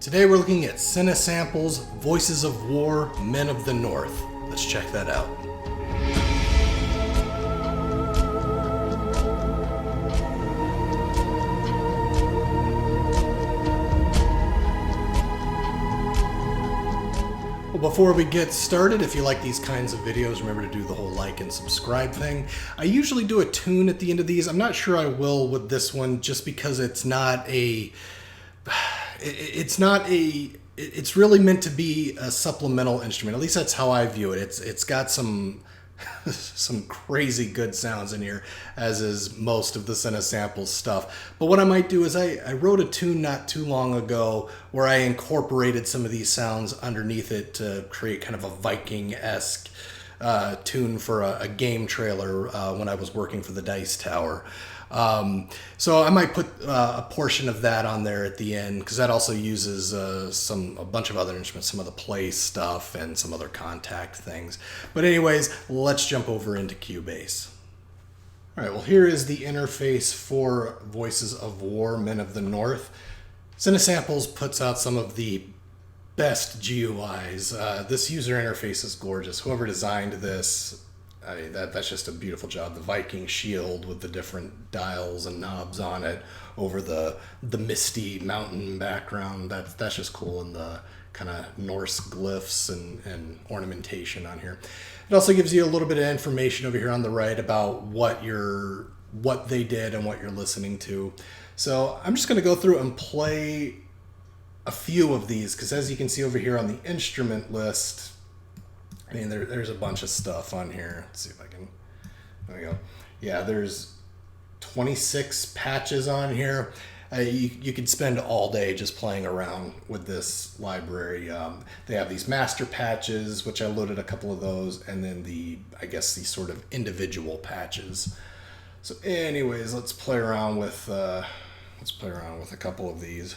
Today we're looking at CINESAMPLES, Voices of War, Men of the North. Let's check that out. Well, before we get started, if you like these kinds of videos, remember to do the whole like and subscribe thing. I usually do a tune at the end of these. I'm not sure I will with this one just because it's really meant to be a supplemental instrument. At least that's how I view it. It's got some crazy good sounds in here, as is most of the CINESAMPLES stuff. But what I might do is I wrote a tune not too long ago where I incorporated some of these sounds underneath it to create kind of a Viking-esque tune for a game trailer when I was working for the Dice Tower. So I might put a portion of that on there at the end, because that also uses a bunch of other instruments, some of the play stuff and some other contact things. But anyways, let's jump over into Cubase. All right, well, here is the interface for Voices of War, Men of the North. CINESAMPLES puts out some of the best GUIs. This user interface is gorgeous. Whoever designed this, I mean, that's just a beautiful job. The Viking shield with the different dials and knobs on it over the misty mountain background. That's just cool, and the kind of Norse glyphs and ornamentation on here. It also gives you a little bit of information over here on the right about what they did and what you're listening to. So I'm just going to go through and play a few of these, because as you can see over here on the instrument list, I mean, there's a bunch of stuff on here. Let's see if I can, there we go. Yeah, there's 26 patches on here. You could spend all day just playing around with this library. They have these master patches, which I loaded a couple of those, and then I guess these sort of individual patches. So anyways, let's play around with a couple of these.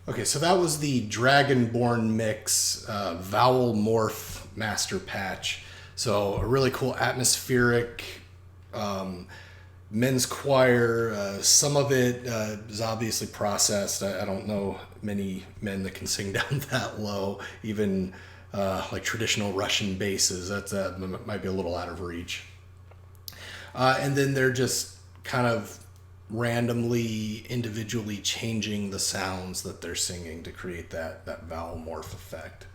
Okay, so that was the Dragonborn mix vowel morph master patch. So a really cool atmospheric men's choir. Some of it is obviously processed. I don't know many men that can sing down that low, even like traditional Russian basses. That might be a little out of reach. And then they're just kind of randomly, individually changing the sounds that they're singing to create that vowel morph effect.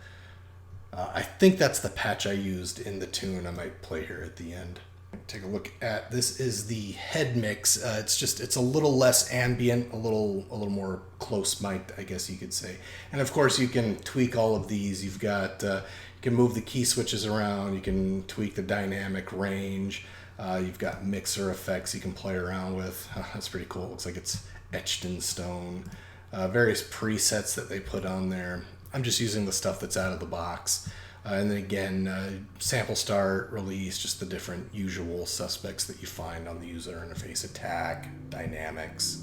I think that's the patch I used in the tune I might play here at the end. Take a look at this. Is the head mix. It's a little less ambient, a little more close mic'd, I guess you could say. And of course you can tweak all of these. You've got you can move the key switches around, you can tweak the dynamic range. You've got mixer effects you can play around with. That's pretty cool. It looks like it's etched in stone. Various presets that they put on there. I'm just using the stuff that's out of the box. And then again, sample start, release, just the different usual suspects that you find on the user interface. Attack, dynamics.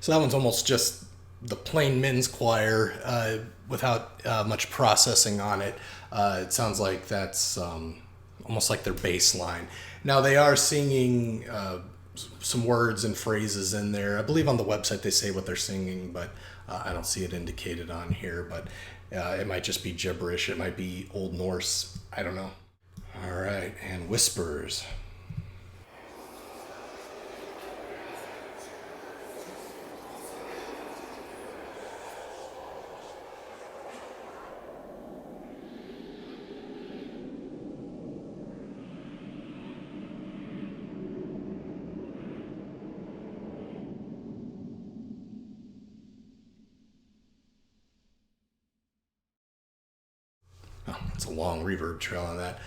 So that one's almost just the plain men's choir without much processing on it. It sounds like that's almost like their bass line. Now they are singing some words and phrases in there. I believe on the website they say what they're singing, but I don't see it indicated on here. But it might just be gibberish. It might be Old Norse. I don't know. All right, and whispers. Oh, it's a long reverb trail on that.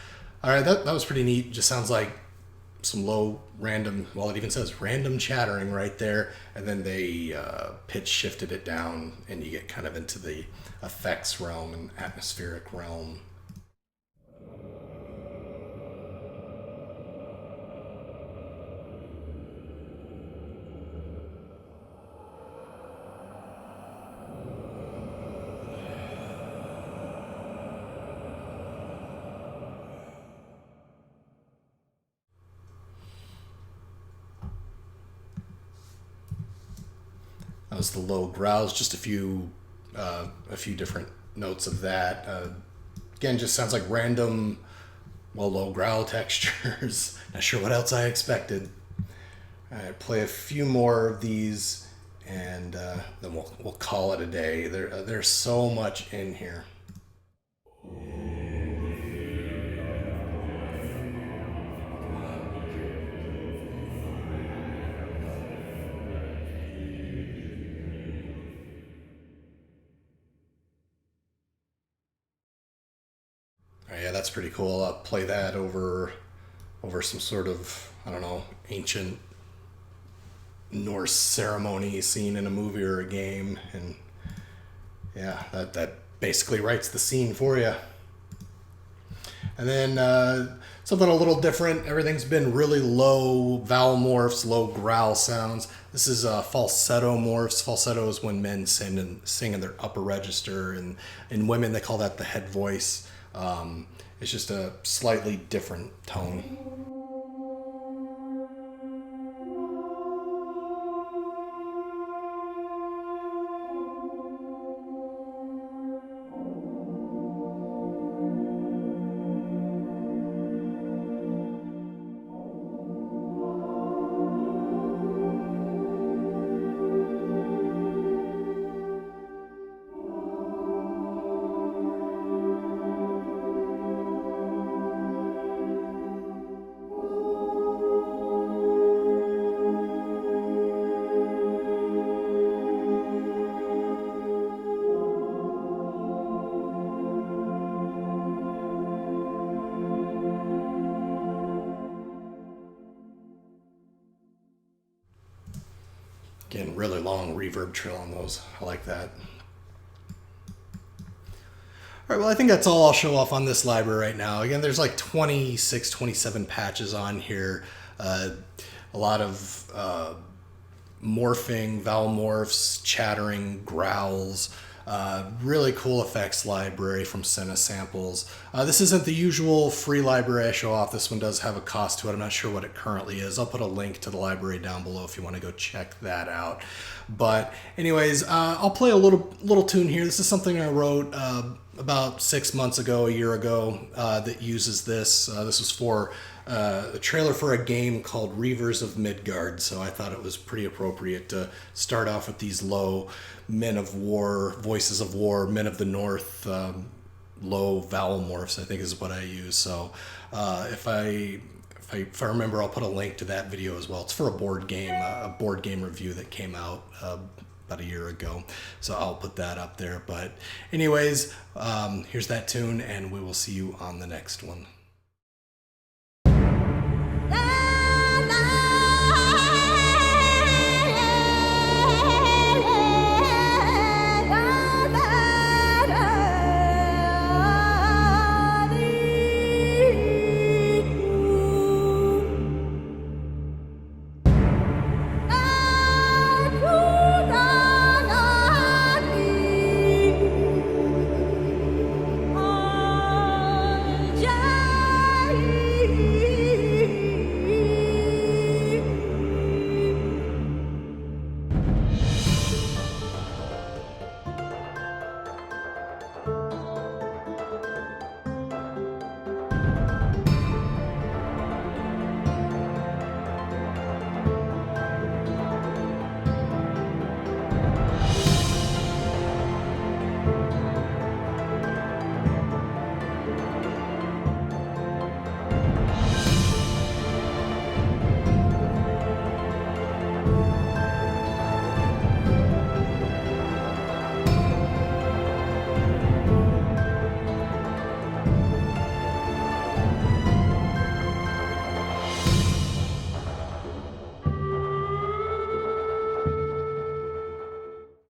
All right, that was pretty neat. Just sounds like some low random, well, it even says random chattering right there. And then they pitch shifted it down and you get kind of into the effects realm and atmospheric realm. That was the low growls, just a few different notes of that. Again, just sounds like random, well, low growl textures. Not sure what else I expected. All right, play a few more of these, and then we'll call it a day. There's so much in here. Yeah, that's pretty cool. I'll play that over some sort of, I don't know, ancient Norse ceremony scene in a movie or a game, and yeah, that basically writes the scene for you. And then something a little different. Everything's been really low vowel morphs, low growl sounds. This is falsetto morphs. Falsetto is when men sing in their upper register, and in women they call that the head voice. It's just a slightly different tone. Again, really long reverb trail on those. I like that. All right, well, I think that's all I'll show off on this library right now. Again, there's like 26, 27 patches on here. A lot of morphing, vowel morphs, chattering, growls. Really cool effects library from CINESAMPLES. This isn't the usual free library I show off. This one does have a cost to it. I'm not sure what it currently is. I'll put a link to the library down below if you want to go check that out. But anyways, I'll play a little tune here. This is something I wrote about 6 months ago, a year ago, that uses this. This was for a trailer for a game called Reavers of Midgard, so I thought it was pretty appropriate to start off with these low men of war, voices of war, men of the north, low vowel morphs, I think is what I use. So if I remember, I'll put a link to that video as well. It's for a board game review that came out about a year ago, so I'll put that up there. But anyways, here's that tune, and we will see you on the next one.